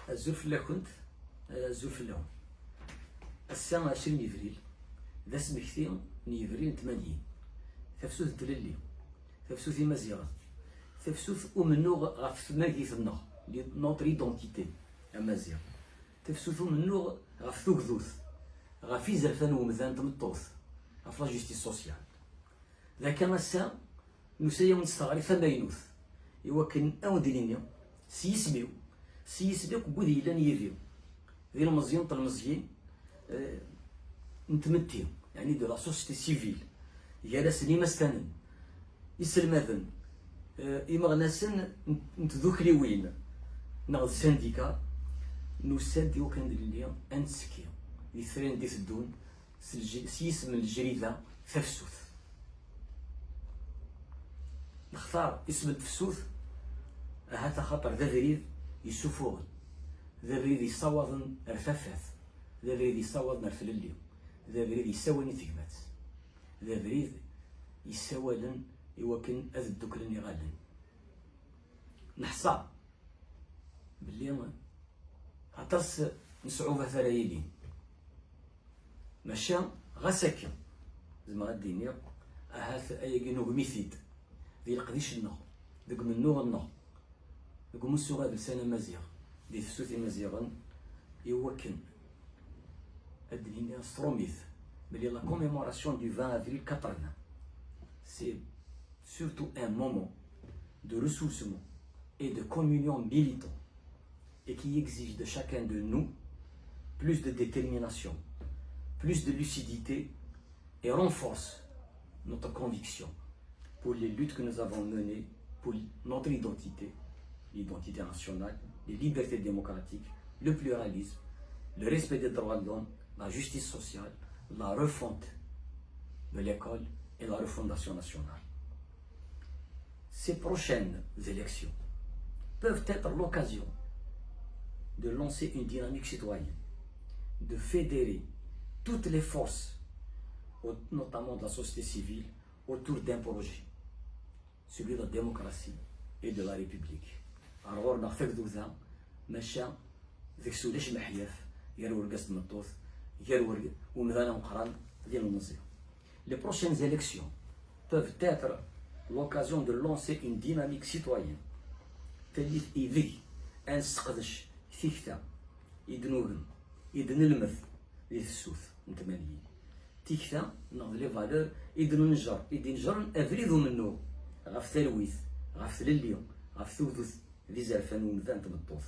الزول فلاكنت الزول فلاهم الساعة 20 إفريل ذا سمكتي نيفريل 80 تفسوث تللي تفسوث مزيغة تفسوث ومنو غف ماكيثنا نوتر إيدونتيتي أمازيغ تفسوث منو غف ثوكذوث غف إزالفان ومذان تمطوث غف لا جوستيس سوسيال ذاك الساعة نسايا ونستغري ثماينوث يوكن أو دينيا سيسبيو بودي لان يفيو ذي المزيان طال المزيان نتمتي يعني دو لا سوسيتي سيفيل يالا سنيما ستانن يسلماذن إمغناسن نتذكري وين نغض سانديكا نو سانديو كان دليا أنسكي دي ثرين دي ثدون سيسم الجريدة تفسوث نختار اسم التفسوث هذا خطر ذا فريد يسوفوغن ذا فريد يصوضن رفافات ذا فريد يصوضن رفلليو ذا فريد يساواني ثقمات ذا فريد يساوالن يوكن أذ الدكرن يغالن نحصى باللي هترس نصعوبة ثرايلين ماشا غساكن زعما غاديني هاث ايا ميثيد ذي القديش النغ ذوك من نوغ النغ ذوك مسو غاد لسانة مزيغ دي تفسوثي مزيغن يوكن الدنيا ستروميث بلي لا كوميموراسيون دو 20 avril 80 c'est surtout un moment de ressourcement et de communion militant et qui exige de chacun de nous plus de détermination, plus de lucidité et renforce notre conviction pour les luttes que nous avons menées pour notre identité, l'identité nationale, les libertés démocratiques, le pluralisme, le respect des droits de l'homme, la justice sociale, la refonte de l'école et la refondation nationale. Ces prochaines élections peuvent être l'occasion de lancer une dynamique citoyenne, de fédérer toutes les forces, notamment de la société civile, autour d'un projet, celui de la démocratie et de la République. Alors, on a fait ça, machin, ذيك سوليش محياف يروي القصد مطوث يروي ومثلا مقران ديال المنزل. Les prochaines élections peuvent être l'occasion de lancer une dynamique citoyenne. تلي إيدي أنسقدش ثيكتا يدنوغن يدنلمث ذي السوث نتمانيين تيكتا نغض لي فالور يدننجر يدنجر أفريدو منو غاف تلويث غاف تلليو غاف ثوثوث ذي زرفان ومذان تمطوث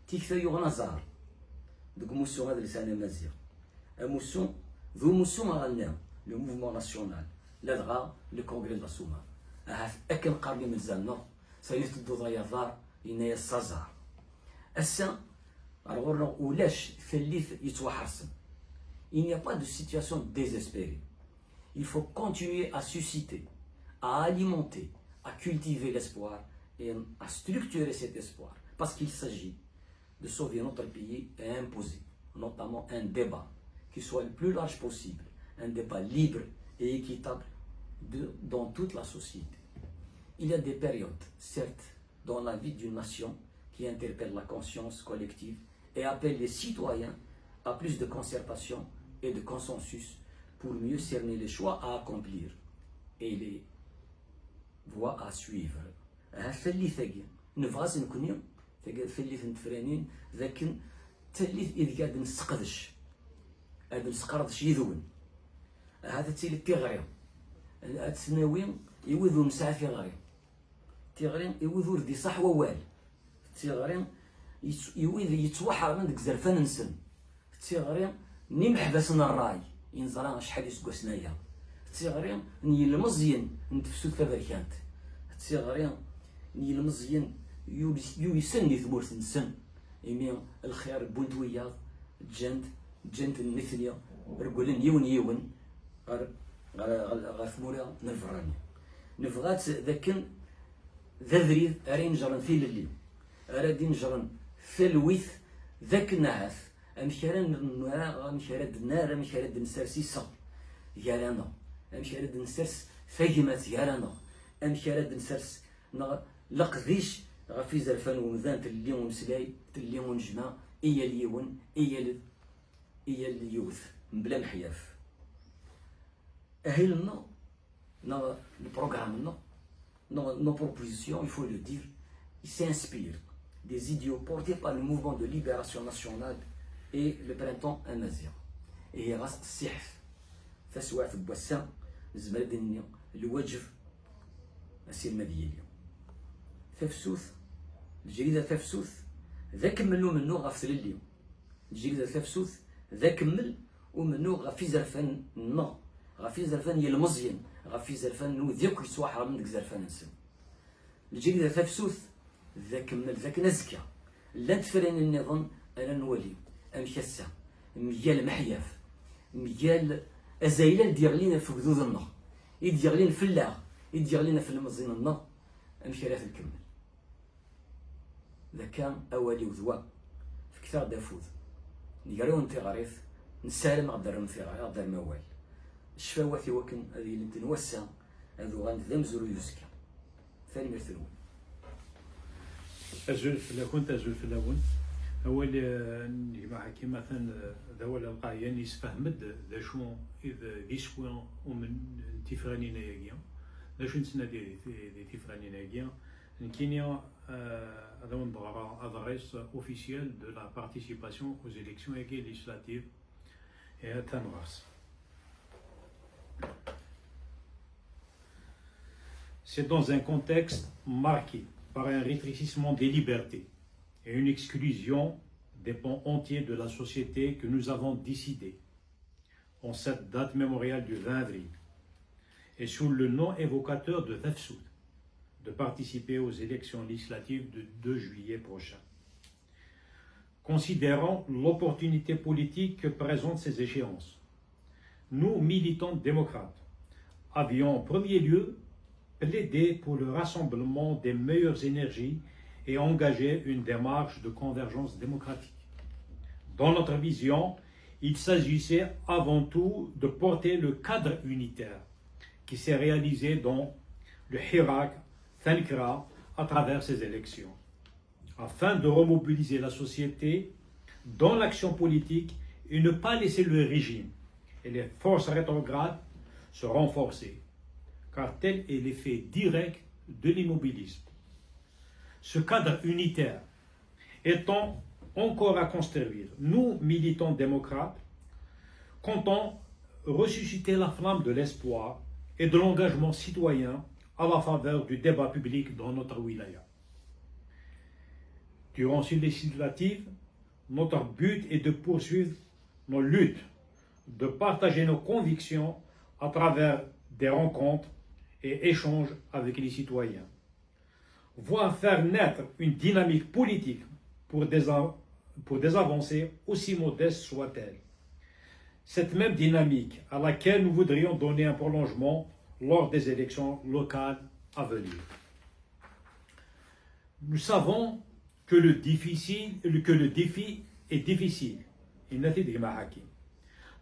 تيكتا يغنى زار دوك موسو هذا لسان مازيغ موسو ذو موسو غنام لو موفمون ناسيونال لا دغا لو كونغري دو لا سوما أكن قارني مزالنا سيثدو ضيا ضار إنايا السازار السا رغورنا ولاش ثليث يتوحرسن. Il n'y a pas de situation désespérée. Il faut continuer à susciter, à alimenter, à cultiver l'espoir et à structurer cet espoir. Parce qu'il s'agit de sauver notre pays et imposer, notamment un débat qui soit le plus large possible, un débat libre et équitable dans toute la société. Il y a des périodes, certes, dans la vie d'une nation qui interpellent la conscience collective et appellent les citoyens à plus de concertation et de consensus pour mieux cerner les choix à accomplir et les voies à suivre. هالثلث نفغاز نكونيو ثلث نتفرانين لكن ثلث إذ قاعد نسقدش هذا نسقردش يذون هذا تيلي تيغري هاد السناوي يوذو مساعة في غري تيغري يوذو ردي صح ووال تيغري يوذ يتوحر من ديك زرفان نسن تيغري نمح باسنا الراي ينزرا شحال يسكو سنايا تيغري ني المزيان نتفسو تبركانت تيغري ني المزيان يسني ثمورت نسن يمين الخير بونتويا جنت النثنيا رجولين يون غاثمورا نفراني نفغات ذاكن ذا ذريد ارين جرن في الليل ارادين جرن ثلويث ذاك النعاث امشارن امشارد النار امشارد نسرسي صب يارانا امشارد نسرس فهمت يارانا امشارد نسرس لقديش غافي زرفان ومذان تلي ونسلاي تلي ونجمع إيا اليون إيا اليوث بلا محياف. أهلنا le programme, nos propositions, il faut le dire, ils s'inspirent des idéaux portés par le mouvement de libération nationale et le printemps amazigh. Et راسك السحف فسواع في بوسان زمرد النيو الوجف أسير مدية اليوم ثفسوث الجريدة ثفسوث ذا كملو منو غفصل اليوم الجريدة ثفسوث ذا كمل ومنو غفي زرفان غفي زرفان يلمزين غفي زرفان نو ذيك يسواحر من ديك زرفان نسم الجريدة ثفسوث ذا كمل ذاك نزكا لا تفرن النظام أنا نولي أمكسا ميال محياف ميال أزايلة دير لينا في قدود النار يدير لينا في اللاغ يدير لينا في المزين النار أمشي الكمل ذا كان أولي وذوا في كثار دافوذ نقريو انت غريف نسالم غدر نفيغ غدر موال الشفاوات وكن هذه اللي تنوسع هذو غنذم زورو يوسكا ثاني مثلون أزول في الأكون أزول في الأول أول نجمع كيما مثلا ذوال القايان يسفهمد ذا شو إذا ديسكوان ومن تفرانين ياكيا ذا شو نسنا دي تفرانين ياكيا كينيا هذا من ضرا أدريس أوفيسيال دو لا بارتيسيباسيون aux élections législatives et à Tanvars. C'est dans un contexte marqué par un rétrécissement des libertés et une exclusion des pans entiers de la société que nous avons décidé, en cette date mémoriale du 20 avril, et sous le nom évocateur de Tafsoud, de participer aux élections législatives du 2 juillet prochain. Considérant l'opportunité politique que présentent ces échéances, nous, militants démocrates, avions en premier lieu plaidé pour le rassemblement des meilleures énergies et engagé une démarche de convergence démocratique. Dans notre vision, il s'agissait avant tout de porter le cadre unitaire qui s'est réalisé dans le Hirak, Thankra, à travers ces élections, afin de remobiliser la société dans l'action politique et ne pas laisser le régime et les forces rétrogrades se renforcer, car tel est l'effet direct de l'immobilisme. Ce cadre unitaire étant encore à construire, nous, militants démocrates, comptons ressusciter la flamme de l'espoir et de l'engagement citoyen à la faveur du débat public dans notre wilaya. Durant ces législatives, notre but est de poursuivre nos luttes, de partager nos convictions à travers des rencontres et échanges avec les citoyens, voire faire naître une dynamique politique pour des avancées aussi modestes soient-elles. Cette même dynamique à laquelle nous voudrions donner un prolongement lors des élections locales à venir. Nous savons que le défi est difficile,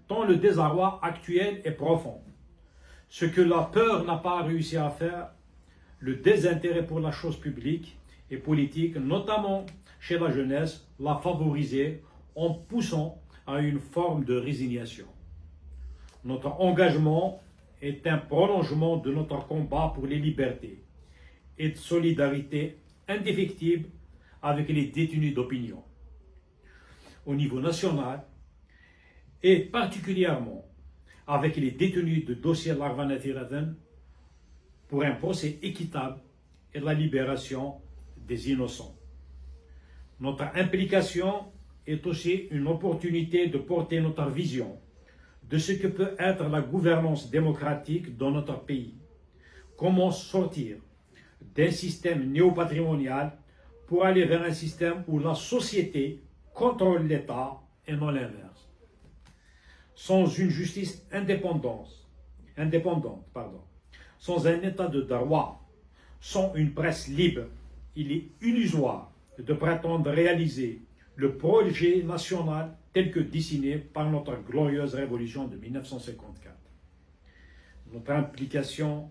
tant le désarroi actuel est profond. Ce que la peur n'a pas réussi à faire, le désintérêt pour la chose publique et politique, notamment chez la jeunesse, l'a favorisé en poussant à une forme de résignation. Notre engagement est un prolongement de notre combat pour les libertés et de solidarité indéfectible avec les détenus d'opinion. Au niveau national, et particulièrement avec les détenus de dossier Larvanatiraden, pour un procès équitable et la libération des innocents. Notre implication est aussi une opportunité de porter notre vision de ce que peut être la gouvernance démocratique dans notre pays. Comment sortir d'un système néopatrimonial pour aller vers un système où la société contrôle l'État et non l'inverse. Sans une justice indépendante, sans un état de droit, sans une presse libre, il est illusoire de prétendre réaliser le projet national tel que dessiné par notre glorieuse révolution de 1954. Notre implication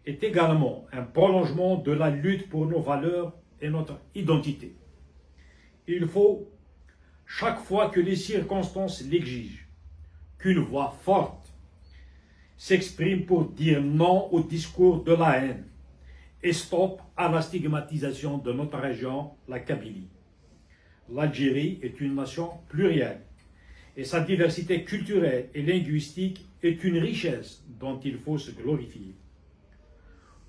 est également un prolongement de la lutte pour nos valeurs et notre identité. Il faut, chaque fois que les circonstances l'exigent, qu'une voix forte s'exprime pour dire non au discours de la haine et stop à la stigmatisation de notre région, la Kabylie. L'Algérie est une nation plurielle et sa diversité culturelle et linguistique est une richesse dont il faut se glorifier.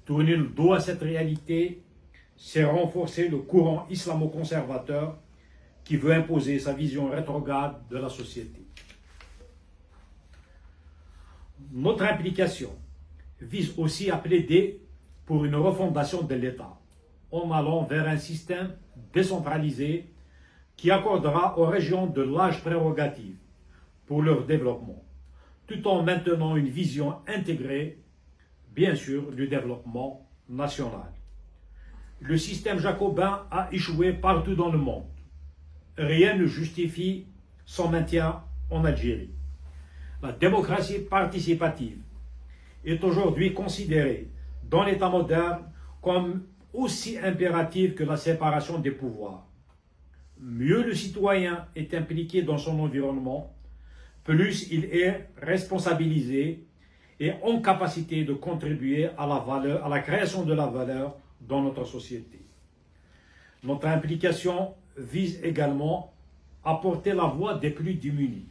Tourner le dos à cette réalité, c'est renforcer le courant islamo-conservateur qui veut imposer sa vision rétrograde de la société. Notre implication vise aussi à plaider pour une refondation de l'État, en allant vers un système décentralisé qui accordera aux régions de larges prérogatives pour leur développement, tout en maintenant une vision intégrée, bien sûr, du développement national. Le système jacobin a échoué partout dans le monde. Rien ne justifie son maintien en Algérie. La démocratie participative est aujourd'hui considérée dans l'État moderne comme aussi impérative que la séparation des pouvoirs. Mieux le citoyen est impliqué dans son environnement, plus il est responsabilisé et en capacité de contribuer à la création de la valeur dans notre société. Notre implication vise également à porter la voix des plus démunis.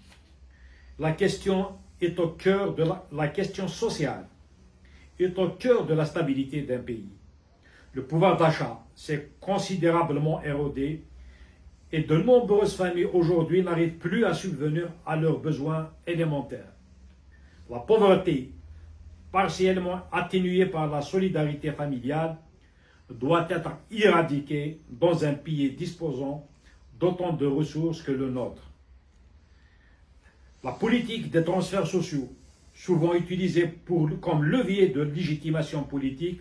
La question est au cœur de la question sociale, est au cœur de la stabilité d'un pays. Le pouvoir d'achat s'est considérablement érodé et de nombreuses familles aujourd'hui n'arrivent plus à subvenir à leurs besoins élémentaires. La pauvreté, partiellement atténuée par la solidarité familiale, doit être éradiquée dans un pays disposant d'autant de ressources que le nôtre. La politique des transferts sociaux, souvent utilisée comme levier de légitimation politique,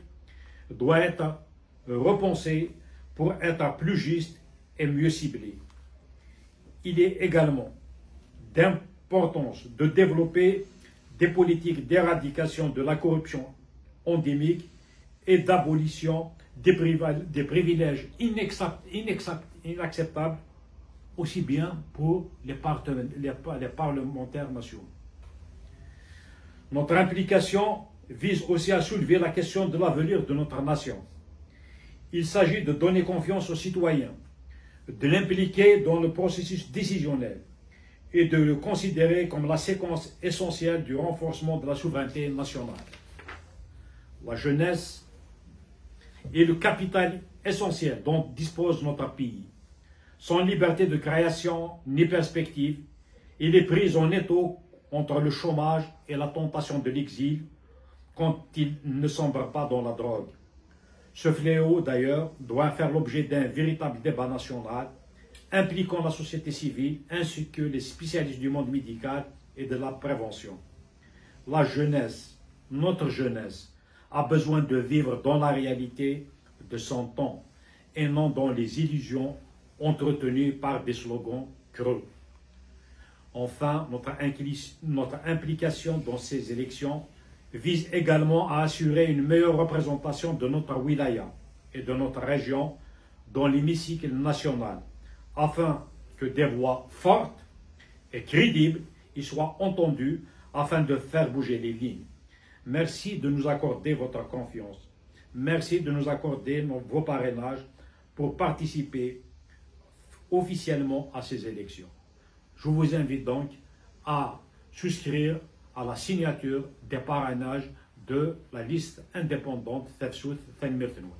doit être repensée pour être plus juste et mieux ciblée. Il est également d'importance de développer des politiques d'éradication de la corruption endémique et d'abolition des privilèges inacceptables, aussi bien pour les parlementaires nationaux. Notre implication vise aussi à soulever la question de l'avenir de notre nation. Il s'agit de donner confiance aux citoyens, de l'impliquer dans le processus décisionnel et de le considérer comme la séquence essentielle du renforcement de la souveraineté nationale. La jeunesse est le capital essentiel dont dispose notre pays. Sans liberté de création ni perspective, il est pris en étau entre le chômage et la tentation de l'exil quand il ne sombre pas dans la drogue. Ce fléau, d'ailleurs, doit faire l'objet d'un véritable débat national impliquant la société civile ainsi que les spécialistes du monde médical et de la prévention. La jeunesse, notre jeunesse, a besoin de vivre dans la réalité de son temps et non dans les illusions entretenues par des slogans creux. Enfin, notre implication dans ces élections vise également à assurer une meilleure représentation de notre wilaya et de notre région dans l'hémicycle national, afin que des voix fortes et crédibles y soient entendues afin de faire bouger les lignes. Merci de nous accorder votre confiance. Merci de nous accorder vos parrainages pour participer officiellement à ces élections. Je vous invite donc à souscrire à la signature des parrainages de la liste indépendante Tefsout Fenmirtenoun.